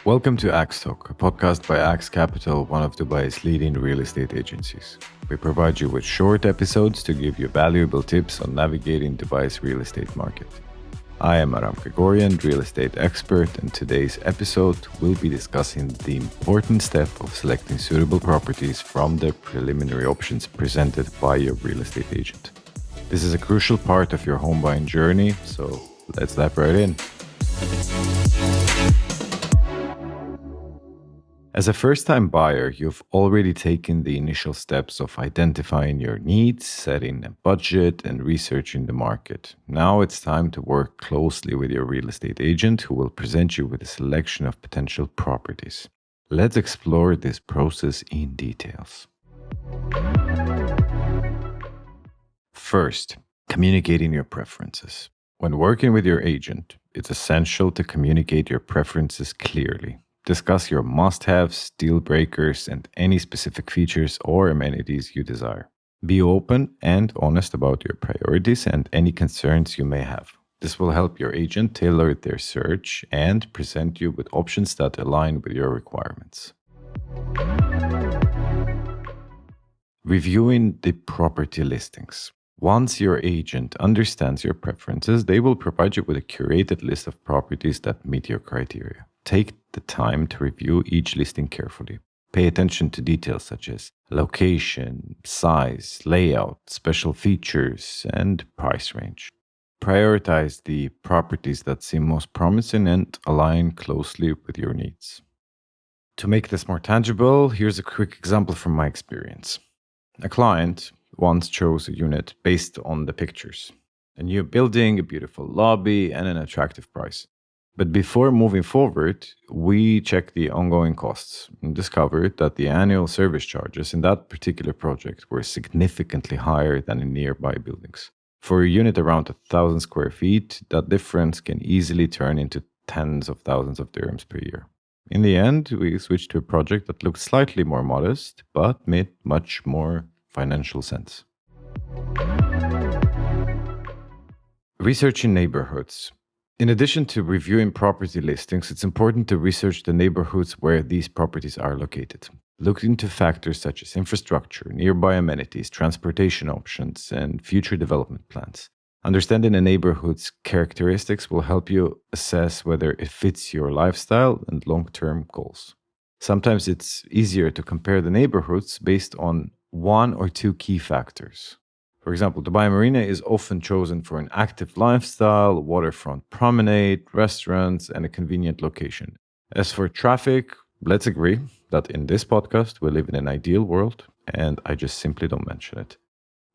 Welcome to Axe Talk, a podcast by Axe Capital, one of Dubai's leading real estate agencies. We provide you with short episodes to give you valuable tips on navigating Dubai's real estate market. I am Aram Grigorian, real estate expert, and today's episode will be discussing the important step of selecting suitable properties from the preliminary options presented by your real estate agent. This is a crucial part of your home buying journey, so let's dive right in. As a first-time buyer, you've already taken the initial steps of identifying your needs, setting a budget, and researching the market. Now it's time to work closely with your real estate agent who will present you with a selection of potential properties. Let's explore this process in details. First, communicating your preferences. When working with your agent, it's essential to communicate your preferences clearly. Discuss your must-haves, deal breakers, and any specific features or amenities you desire. Be open and honest about your priorities and any concerns you may have. This will help your agent tailor their search and present you with options that align with your requirements. Reviewing the property listings. Once your agent understands your preferences, they will provide you with a curated list of properties that meet your criteria. Take the time to review each listing carefully. Pay attention to details such as location, size, layout, special features, and price range. Prioritize the properties that seem most promising and align closely with your needs. To make this more tangible, here's a quick example from my experience. A client once chose a unit based on the pictures. A new building, a beautiful lobby, and an attractive price. But before moving forward, we checked the ongoing costs and discovered that the annual service charges in that particular project were significantly higher than in nearby buildings. For a unit around 1,000 square feet, that difference can easily turn into tens of thousands of dirhams per year. In the end, we switched to a project that looked slightly more modest, but made much more financial sense. Researching neighborhoods. In addition to reviewing property listings, it's important to research the neighborhoods where these properties are located. Look into factors such as infrastructure, nearby amenities, transportation options, and future development plans. Understanding a neighborhood's characteristics will help you assess whether it fits your lifestyle and long-term goals. Sometimes it's easier to compare the neighborhoods based on one or two key factors. For example, Dubai Marina is often chosen for an active lifestyle, waterfront promenade, restaurants, and a convenient location. As for traffic, let's agree that in this podcast we live in an ideal world, and I just simply don't mention it.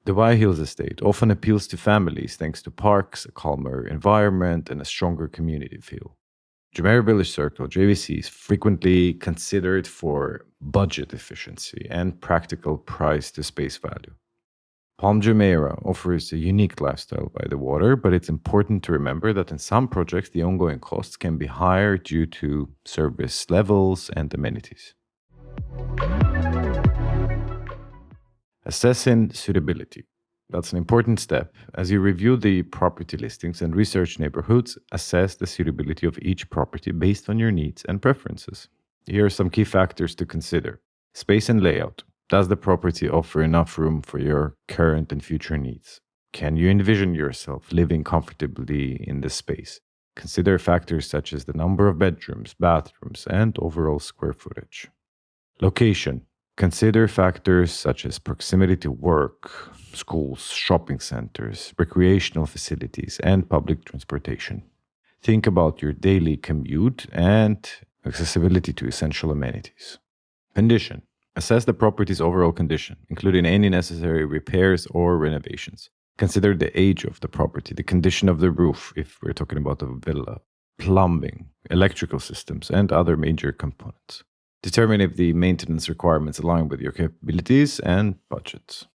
Dubai Hills Estate often appeals to families thanks to parks, a calmer environment, and a stronger community feel. Jumeirah Village Circle, JVC, is frequently considered for budget efficiency and practical price to space value. Palm Jumeirah offers a unique lifestyle by the water, but it's important to remember that in some projects the ongoing costs can be higher due to service levels and amenities. Assessing suitability. That's an important step. As you review the property listings and research neighborhoods, assess the suitability of each property based on your needs and preferences. Here are some key factors to consider. Space and layout. Does the property offer enough room for your current and future needs? Can you envision yourself living comfortably in this space? Consider factors such as the number of bedrooms, bathrooms, and overall square footage. Location. Consider factors such as proximity to work, schools, shopping centers, recreational facilities, and public transportation. Think about your daily commute and accessibility to essential amenities. Condition. Assess the property's overall condition, including any necessary repairs or renovations. Consider the age of the property, the condition of the roof, if we're talking about a villa, plumbing, electrical systems, and other major components. Determine if the maintenance requirements align with your capabilities and budgets.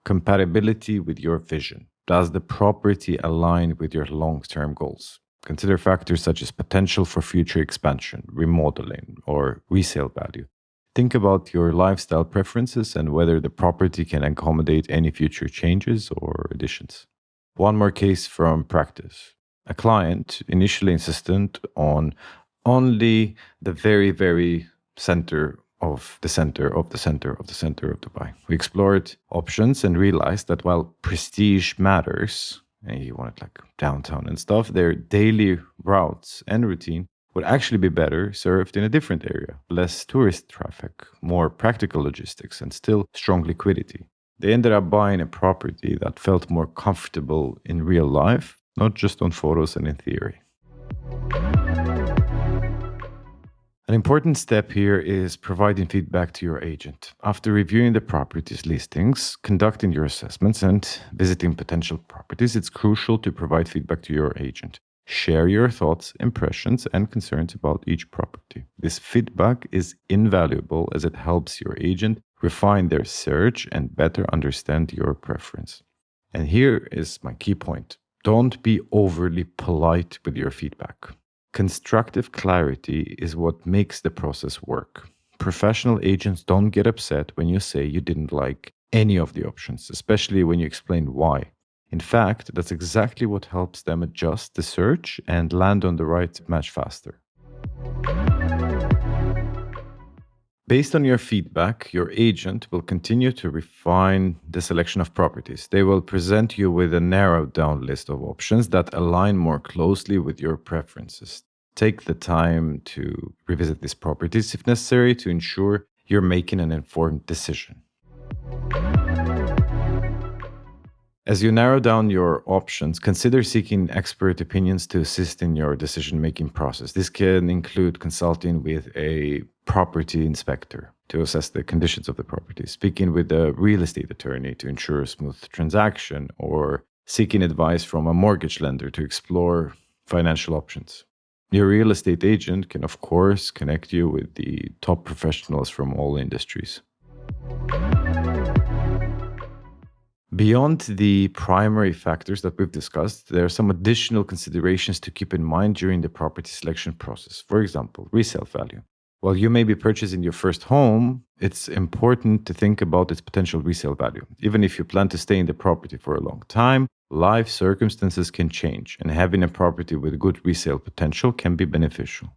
Compatibility with your vision. Does the property align with your long-term goals? Consider factors such as potential for future expansion, remodeling, or resale value. Think about your lifestyle preferences and whether the property can accommodate any future changes or additions. One more case from practice. A client initially insisted on only the very, very center of the center of the center of the center of Dubai. We explored options and realized that while prestige matters, and you want it like downtown and stuff, their daily routes and routine would actually be better served in a different area, less tourist traffic, more practical logistics, and still strong liquidity. They ended up buying a property that felt more comfortable in real life, not just on photos and in theory. An important step here is providing feedback to your agent. After reviewing the property's listings, conducting your assessments, and visiting potential properties, it's crucial to provide feedback to your agent. Share your thoughts, impressions, and concerns about each property. This feedback is invaluable as it helps your agent refine their search and better understand your preference. And here is my key point. Don't be overly polite with your feedback. Constructive clarity is what makes the process work. Professional agents don't get upset when you say you didn't like any of the options, especially when you explain why. In fact, that's exactly what helps them adjust the search and land on the right match faster. Based on your feedback, your agent will continue to refine the selection of properties. They will present you with a narrowed down list of options that align more closely with your preferences. Take the time to revisit these properties if necessary to ensure you're making an informed decision. As you narrow down your options, consider seeking expert opinions to assist in your decision-making process. This can include consulting with a property inspector to assess the conditions of the property, speaking with a real estate attorney to ensure a smooth transaction, or seeking advice from a mortgage lender to explore financial options. Your real estate agent can, of course, connect you with the top professionals from all industries. Beyond the primary factors that we've discussed, there are some additional considerations to keep in mind during the property selection process. For example, resale value. While you may be purchasing your first home, it's important to think about its potential resale value. Even if you plan to stay in the property for a long time, life circumstances can change, and having a property with good resale potential can be beneficial.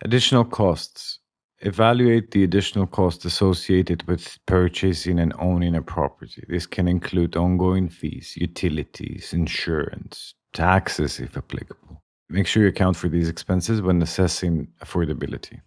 Additional costs. Evaluate the additional costs associated with purchasing and owning a property. This can include ongoing fees, utilities, insurance, taxes if applicable. Make sure you account for these expenses when assessing affordability.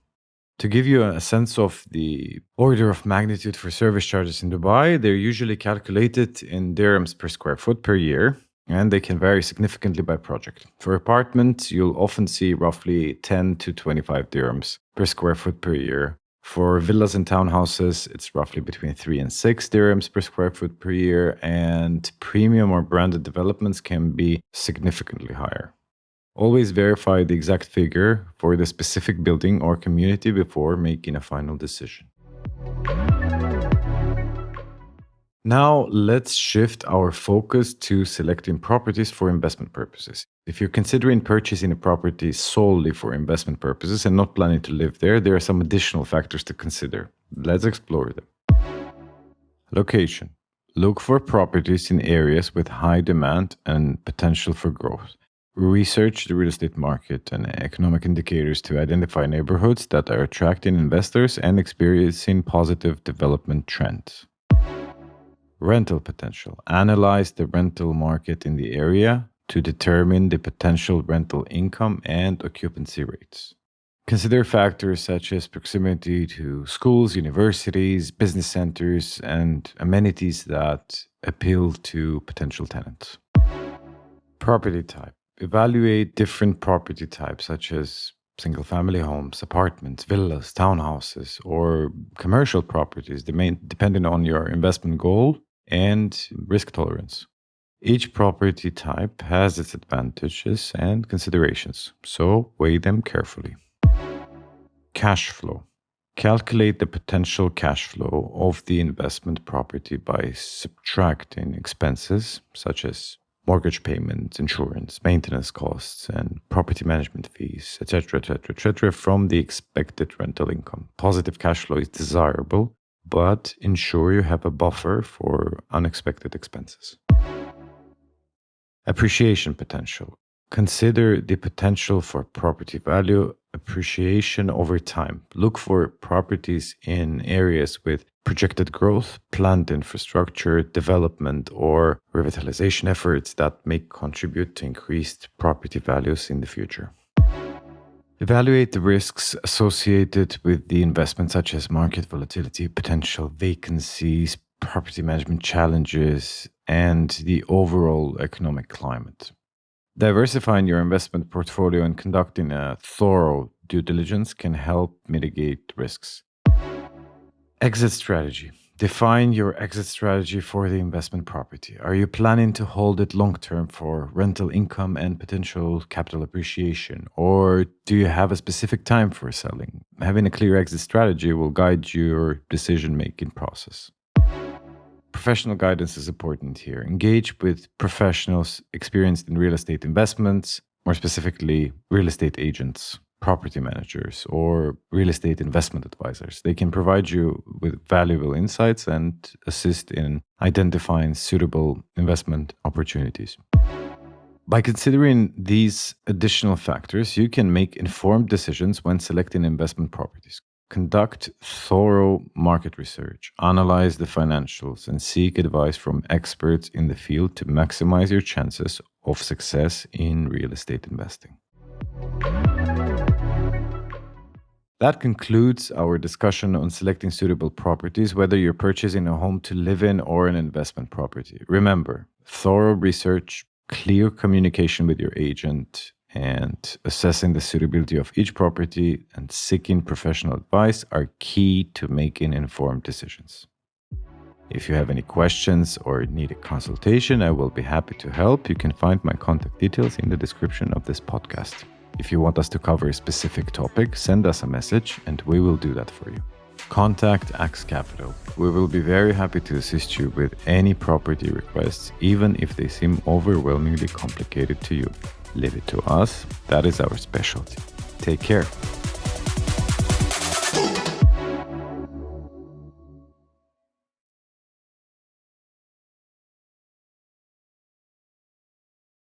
To give you a sense of the order of magnitude for service charges in Dubai, they're usually calculated in dirhams per square foot per year, and they can vary significantly by project. For apartments, you'll often see roughly 10 to 25 dirhams per square foot per year. For villas and townhouses, it's roughly between 3 and 6 dirhams per square foot per year, and premium or branded developments can be significantly higher. Always verify the exact figure for the specific building or community before making a final decision. Now, let's shift our focus to selecting properties for investment purposes. If you're considering purchasing a property solely for investment purposes and not planning to live there, there are some additional factors to consider. Let's explore them. Location. Look for properties in areas with high demand and potential for growth. Research the real estate market and economic indicators to identify neighborhoods that are attracting investors and experiencing positive development trends. Rental potential. Analyze the rental market in the area to determine the potential rental income and occupancy rates. Consider factors such as proximity to schools, universities, business centers, and amenities that appeal to potential tenants. Property type. Evaluate different property types such as single-family homes, apartments, villas, townhouses, or commercial properties, depending on your investment goal and risk tolerance. Each property type has its advantages and considerations, so weigh them carefully. Cash flow. Calculate the potential cash flow of the investment property by subtracting expenses such as mortgage payments, insurance, maintenance costs, and property management fees, etc., from the expected rental income. Positive cash flow is desirable, but ensure you have a buffer for unexpected expenses. Appreciation potential. Consider the potential for property value appreciation over time. Look for properties in areas with projected growth, planned infrastructure development, or revitalization efforts that may contribute to increased property values in the future. Evaluate the risks associated with the investment, such as market volatility, potential vacancies, property management challenges, and the overall economic climate. Diversifying your investment portfolio and conducting a thorough due diligence can help mitigate risks. Exit strategy. Define your exit strategy for the investment property. Are you planning to hold it long term for rental income and potential capital appreciation? Or do you have a specific time for selling? Having a clear exit strategy will guide your decision making process. Professional guidance is important here. Engage with professionals experienced in real estate investments, more specifically, real estate agents, property managers, or real estate investment advisors. They can provide you with valuable insights and assist in identifying suitable investment opportunities. By considering these additional factors, you can make informed decisions when selecting investment properties. Conduct thorough market research, analyze the financials, and seek advice from experts in the field to maximize your chances of success in real estate investing. That concludes our discussion on selecting suitable properties, whether you're purchasing a home to live in or an investment property. Remember, thorough research, clear communication with your agent, and assessing the suitability of each property and seeking professional advice are key to making informed decisions. If you have any questions or need a consultation, I will be happy to help. You can find my contact details in the description of this podcast. If you want us to cover a specific topic, send us a message and we will do that for you. Contact Axe Capital. We will be very happy to assist you with any property requests, even if they seem overwhelmingly complicated to you. Leave it to us. That is our specialty. Take care.